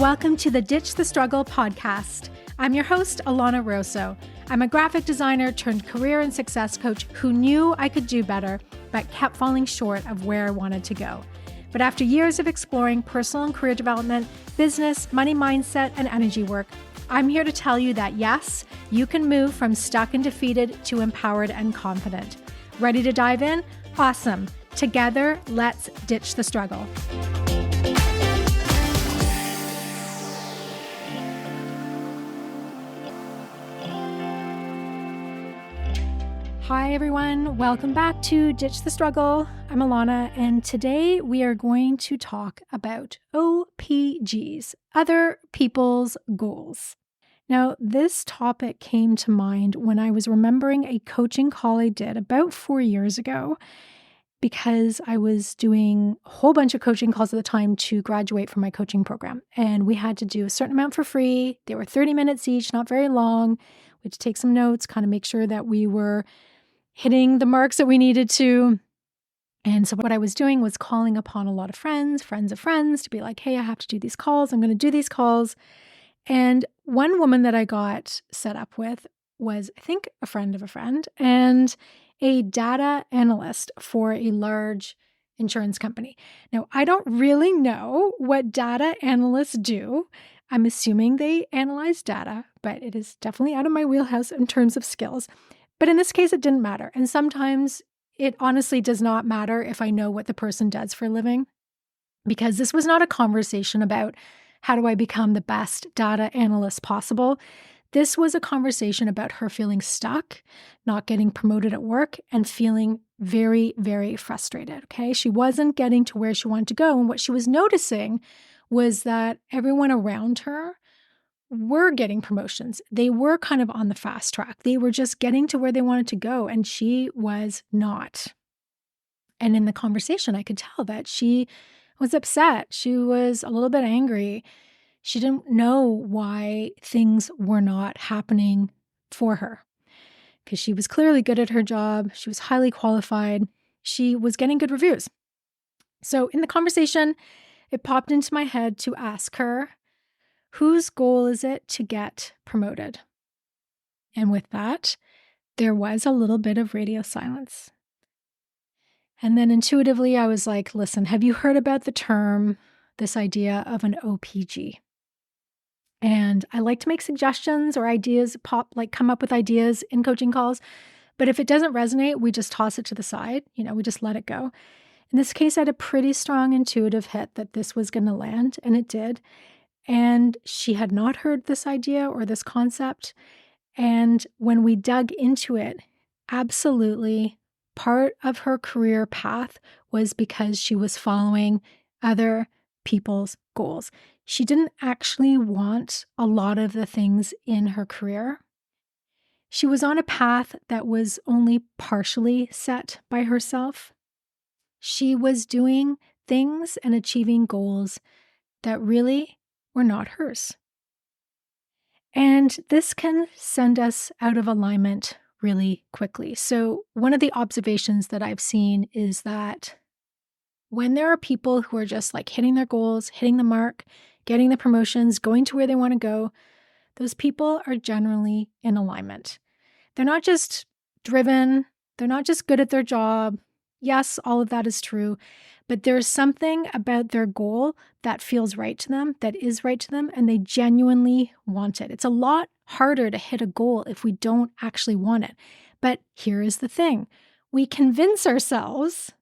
welcome to the Ditch the Struggle podcast. I'm your host, Alana Rosso. I'm a graphic designer turned career and success coach who knew I could do better, but kept falling short of where I wanted to go. But after years of exploring personal and career development, business, money mindset, and energy work, I'm here to tell you that yes, you can move from stuck and defeated to empowered and confident. Ready to dive in? Awesome. Together, let's ditch the struggle. Hi everyone, welcome back to Ditch the Struggle. I'm Alana, and today we are going to talk about OPGs, other people's goals. Now, this topic came to mind when I was remembering a coaching call I did about 4 years ago, because I was doing a whole bunch of coaching calls at the time to graduate from my coaching program. And we had to do a certain amount for free. They were 30 minutes each, not very long. We had to take some notes, kind of make sure that we were hitting the marks that we needed to. And so what I was doing was calling upon a lot of friends of friends to be like, hey, I have to do these calls. I'm going to do these calls. And one woman that I got set up with was, I think, a friend of a friend and a data analyst for a large insurance company. Now, I don't really know what data analysts do. I'm assuming they analyze data, but it is definitely out of my wheelhouse in terms of skills. But in this case, it didn't matter. And sometimes it honestly does not matter if I know what the person does for a living, because this was not a conversation about how do I become the best data analyst possible. This was a conversation about her feeling stuck, not getting promoted at work, and feeling very, very frustrated. Okay. She wasn't getting to where she wanted to go. And what she was noticing was that everyone around her were getting promotions. They were kind of on the fast track. They were just getting to where they wanted to go, and she was not. And in the conversation, I could tell that she was upset. She was a little bit angry. She didn't know why things were not happening for her, because she was clearly good at her job. She was highly qualified. She was getting good reviews. So in the conversation, it popped into my head to ask her, whose goal is it to get promoted? And with that, there was a little bit of radio silence. And then intuitively, I was like, listen, have you heard about the term, this idea of an OPG? And I like to make suggestions or ideas come up with ideas in coaching calls. But if it doesn't resonate, we just toss it to the side. We just let it go. In this case, I had a pretty strong intuitive hit that this was going to land, and it did. And she had not heard this idea or this concept. And when we dug into it, absolutely part of her career path was because she was following other people's goals. She didn't actually want a lot of the things in her career. She was on a path that was only partially set by herself. She was doing things and achieving goals that really were not hers. And this can send us out of alignment really quickly. So one of the observations that I've seen is that when there are people who are just like hitting their goals, hitting the mark, getting the promotions, going to where they want to go, those people are generally in alignment. They're not just driven. They're not just good at their job. Yes, all of that is true. But there's something about their goal that feels right to them, that is right to them, and they genuinely want it. It's a lot harder to hit a goal if we don't actually want it. But here is the thing. We convince ourselves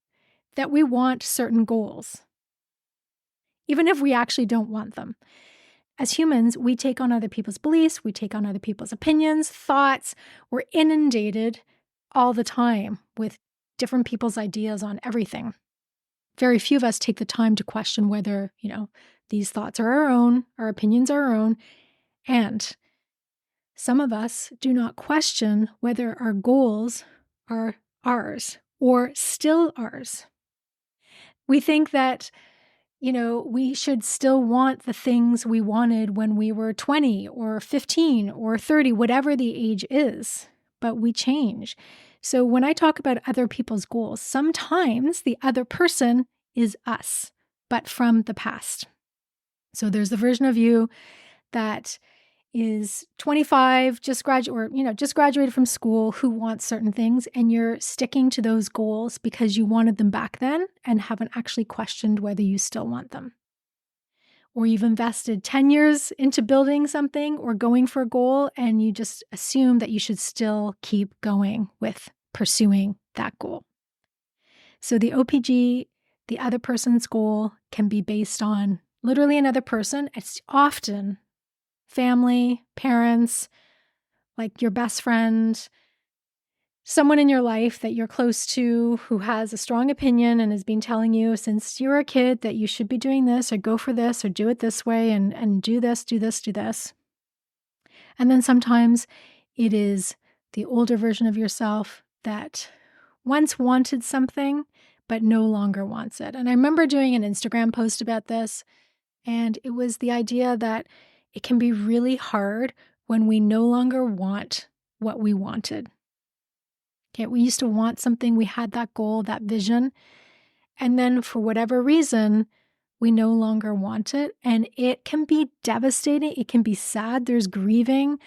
that we want certain goals, even if we actually don't want them. As humans, we take on other people's beliefs, we take on other people's opinions, thoughts. We're inundated all the time with different people's ideas on everything. Very few of us take the time to question whether, these thoughts are our own, our opinions are our own. And some of us do not question whether our goals are ours or still ours. We think that, we should still want the things we wanted when we were 20 or 15 or 30, whatever the age is, but we change. So when I talk about other people's goals, sometimes the other person is us, but from the past. So there's the version of you that is 25, just graduated from school, who wants certain things, and you're sticking to those goals because you wanted them back then and haven't actually questioned whether you still want them. Or you've invested 10 years into building something or going for a goal, and you just assume that you should still keep going with pursuing that goal. So the OPG, the other person's goal, can be based on literally another person. It's often family, parents, like your best friend, someone in your life that you're close to who has a strong opinion and has been telling you since you were a kid that you should be doing this or go for this or do it this way and do this, do this, do this. And then sometimes it is the older version of yourself that once wanted something but no longer wants it. And I remember doing an Instagram post about this, and it was the idea that it can be really hard when we no longer want what we wanted. Okay, we used to want something, we had that goal, that vision, and then for whatever reason, we no longer want it. And it can be devastating. It can be sad. There's grieving.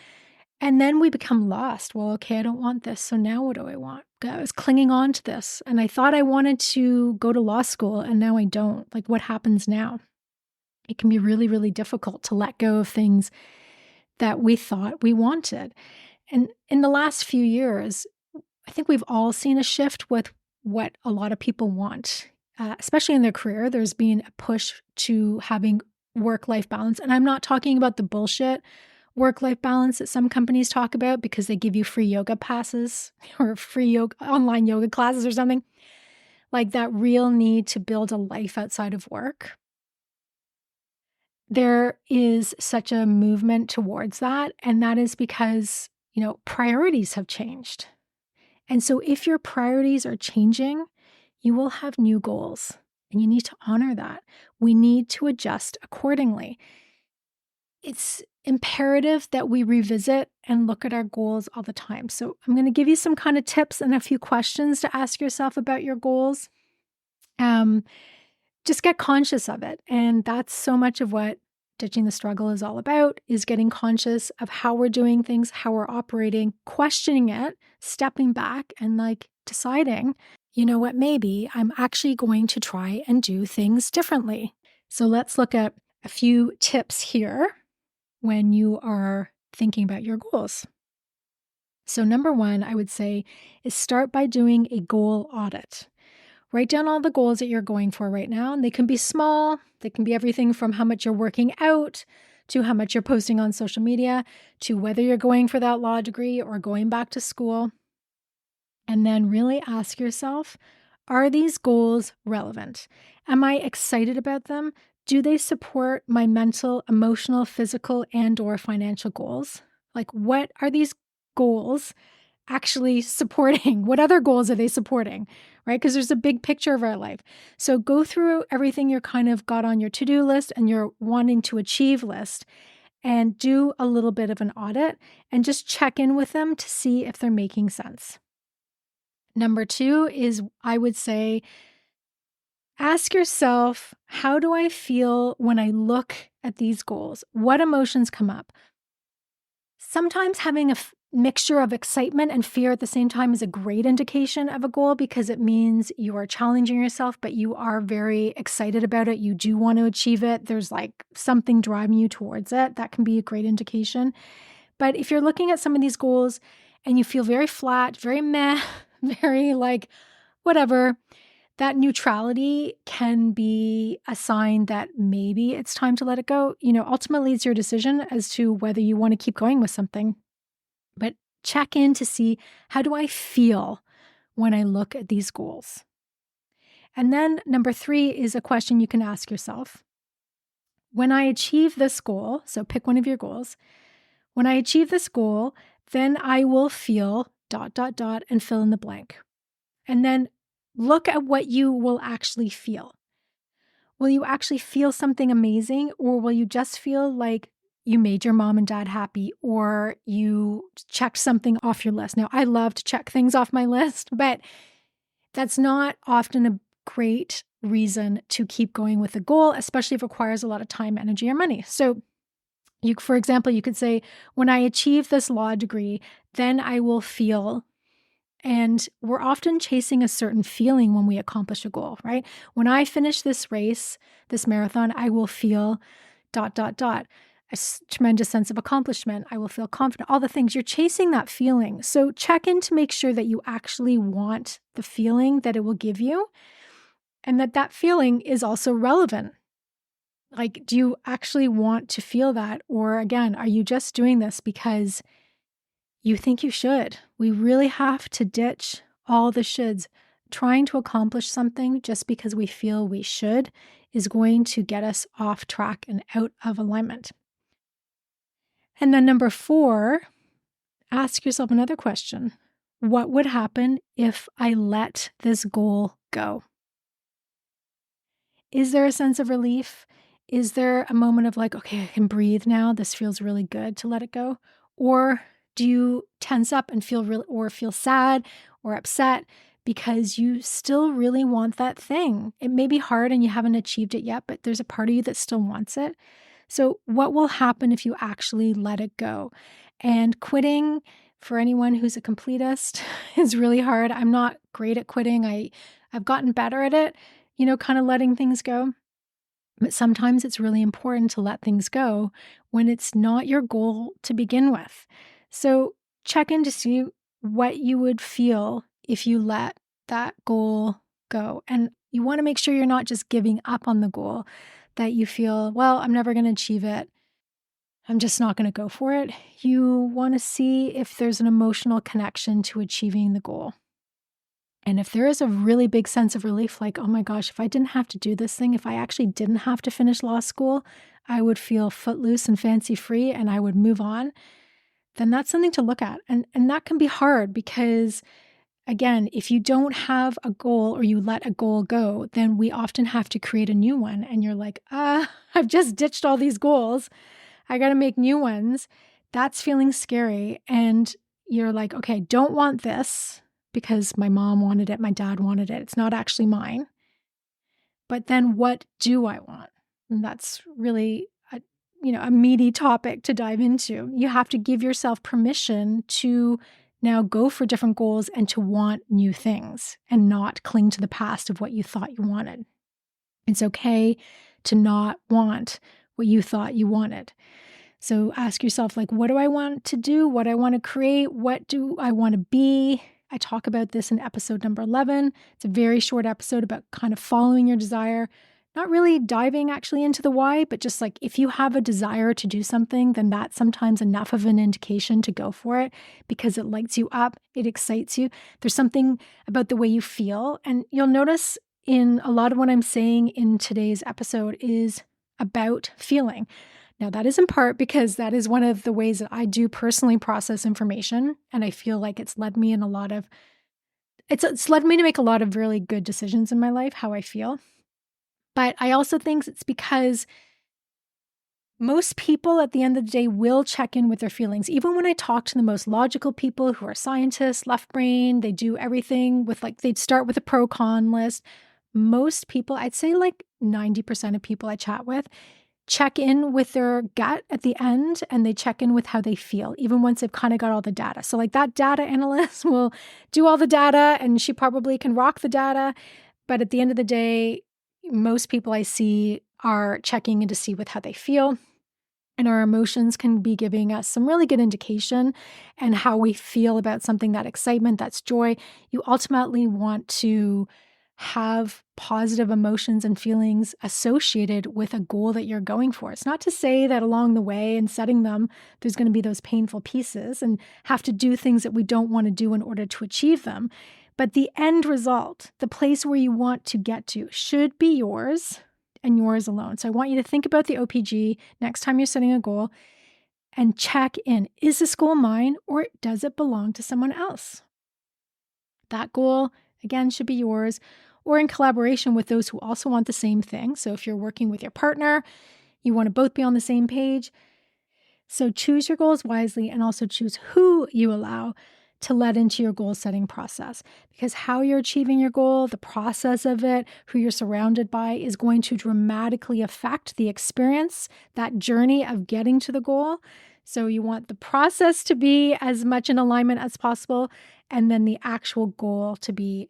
And then we become lost. Well, okay, I don't want this. So now what do I want? I was clinging on to this. And I thought I wanted to go to law school, and now I don't. Like, what happens now? It can be really, really difficult to let go of things that we thought we wanted. And in the last few years, I think we've all seen a shift with what a lot of people want, especially in their career. There's been a push to having work-life balance. And I'm not talking about the bullshit work-life balance that some companies talk about because they give you free yoga passes or free yoga, online yoga classes or something. Like that real need to build a life outside of work. There is such a movement towards that. And that is because, priorities have changed. And so if your priorities are changing, you will have new goals, and you need to honor that. We need to adjust accordingly. It's imperative that we revisit and look at our goals all the time. So I'm going to give you some kind of tips and a few questions to ask yourself about your goals. Just get conscious of it. And that's so much of what Ditching the Struggle is all about, is getting conscious of how we're doing things, how we're operating, questioning it, stepping back and deciding, you know what, maybe I'm actually going to try and do things differently. So let's look at a few tips here when you are thinking about your goals. So number one, I would say, is start by doing a goal audit. Write down all the goals that you're going for right now, and they can be small. They can be everything from how much you're working out to how much you're posting on social media to whether you're going for that law degree or going back to school. And then really ask yourself, are these goals relevant? Am I excited about them? Do they support my mental, emotional, physical, and/or financial goals? What are these goals actually supporting? What other goals are they supporting, right? Because there's a big picture of our life. So go through everything you're kind of got on your to-do list and your wanting to achieve list, and do a little bit of an audit and just check in with them to see if they're making sense. Number two is, I would say, ask yourself, how do I feel when I look at these goals? What emotions come up? Sometimes having a mixture of excitement and fear at the same time is a great indication of a goal, because it means you are challenging yourself, but you are very excited about it. You do want to achieve it. There's something driving you towards it. That can be a great indication. But if you're looking at some of these goals and you feel very flat, very meh, very whatever, that neutrality can be a sign that maybe it's time to let it go. Ultimately, it's your decision as to whether you want to keep going with something. But check in to see, how do I feel when I look at these goals? And then number three is a question you can ask yourself. When I achieve this goal, so pick one of your goals. When I achieve this goal, then I will feel ... and fill in the blank. And then look at what you will actually feel. Will you actually feel something amazing, or will you just feel like you made your mom and dad happy, or you checked something off your list? Now, I love to check things off my list, but that's not often a great reason to keep going with the goal, especially if it requires a lot of time, energy, or money. So for example, you could say, when I achieve this law degree, then I will feel. And we're often chasing a certain feeling when we accomplish a goal, right? When I finish this race, this marathon, I will feel ... a tremendous sense of accomplishment. I will feel confident, all the things. You're chasing that feeling. So check in to make sure that you actually want the feeling that it will give you, and that feeling is also relevant. Like, do you actually want to feel that? Or again, are you just doing this because you think you should? We really have to ditch all the shoulds. Trying to accomplish something just because we feel we should is going to get us off track and out of alignment. And then number 4, ask yourself another question. What would happen if I let this goal go? Is there a sense of relief? Is there a moment of like, okay, I can breathe now. This feels really good to let it go? Or do you tense up and feel sad or upset because you still really want that thing? It may be hard and you haven't achieved it yet, but there's a part of you that still wants it. So what will happen if you actually let it go? And quitting, for anyone who's a completist, is really hard. I'm not great at quitting. I've gotten better at it, kind of letting things go. But sometimes it's really important to let things go when it's not your goal to begin with. So check in to see what you would feel if you let that goal go. And you want to make sure you're not just giving up on the goal, that you feel, well, I'm never going to achieve it. I'm just not going to go for it. You want to see if there's an emotional connection to achieving the goal. And if there is a really big sense of relief, like, oh my gosh, if I didn't have to do this thing, if I actually didn't have to finish law school, I would feel footloose and fancy free and I would move on, then that's something to look at. And that can be hard because, again, if you don't have a goal or you let a goal go, then we often have to create a new one. And you're like, I've just ditched all these goals. I got to make new ones. That's feeling scary. And you're like, okay, don't want this because my mom wanted it, my dad wanted it. It's not actually mine. But then what do I want? And that's really a meaty topic to dive into. You have to give yourself permission to now go for different goals and to want new things and not cling to the past of what you thought you wanted. It's okay to not want what you thought you wanted. So ask yourself, like, what do I want to do? What do I want to create? What do I want to be? I talk about this in episode number 11. It's a very short episode about kind of following your desire, not really diving actually into the why, but just like if you have a desire to do something, then that's sometimes enough of an indication to go for it because it lights you up, it excites you. There's something about the way you feel. And you'll notice in a lot of what I'm saying in today's episode is about feeling. Now, that is in part because that is one of the ways that I do personally process information. And I feel like it's led me it's led me to make a lot of really good decisions in my life, how I feel. But I also think it's because most people at the end of the day will check in with their feelings. Even when I talk to the most logical people who are scientists, left brain, they do everything with they'd start with a pro-con list. Most people, I'd say like 90% of people I chat with, check in with their gut at the end and they check in with how they feel, even once they've kind of got all the data. So like that data analyst will do all the data and she probably can rock the data. But at the end of the day, most people I see are checking in to see with how they feel. And our emotions can be giving us some really good indication and how we feel about something, that excitement, that's joy. You ultimately want to have positive emotions and feelings associated with a goal that you're going for. It's not to say that along the way and setting them, there's going to be those painful pieces and have to do things that we don't want to do in order to achieve them. But the end result, the place where you want to get to, should be yours and yours alone. So I want you to think about the OPG next time you're setting a goal and check in. Is this goal mine or does it belong to someone else? That goal, again, should be yours or in collaboration with those who also want the same thing. So if you're working with your partner, you want to both be on the same page. So choose your goals wisely and also choose who you allow to let into your goal setting process, because how you're achieving your goal, the process of it, who you're surrounded by is going to dramatically affect the experience, that journey of getting to the goal. So you want the process to be as much in alignment as possible, and then the actual goal to be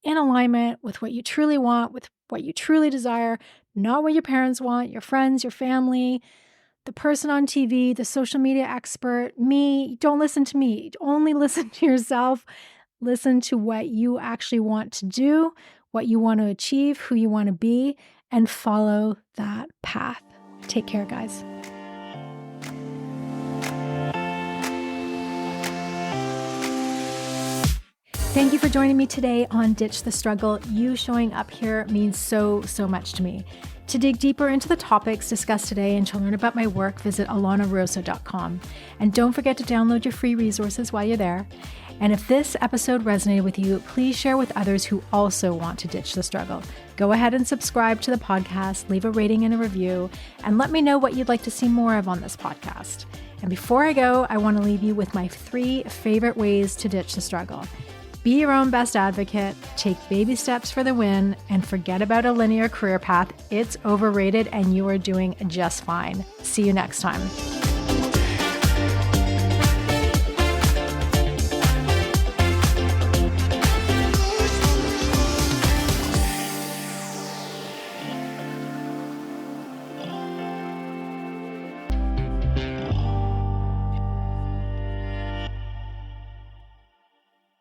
in alignment with what you truly want, with what you truly desire, not what your parents want, your friends, your family, the person on TV, the social media expert, me. Don't listen to me. Only listen to yourself. Listen to what you actually want to do, what you want to achieve, who you want to be, and follow that path. Take care, guys. Thank you for joining me today on Ditch the Struggle. You showing up here means so much to me. To dig deeper into the topics discussed today and to learn about my work, visit alanarosa.com. And don't forget to download your free resources while you're there. And if this episode resonated with you, please share with others who also want to ditch the struggle. Go ahead and subscribe to the podcast, leave a rating and a review, and let me know what you'd like to see more of on this podcast. And before I go, I want to leave you with my 3 favorite ways to ditch the struggle. Be your own best advocate, take baby steps for the win, and forget about a linear career path. It's overrated and you are doing just fine. See you next time.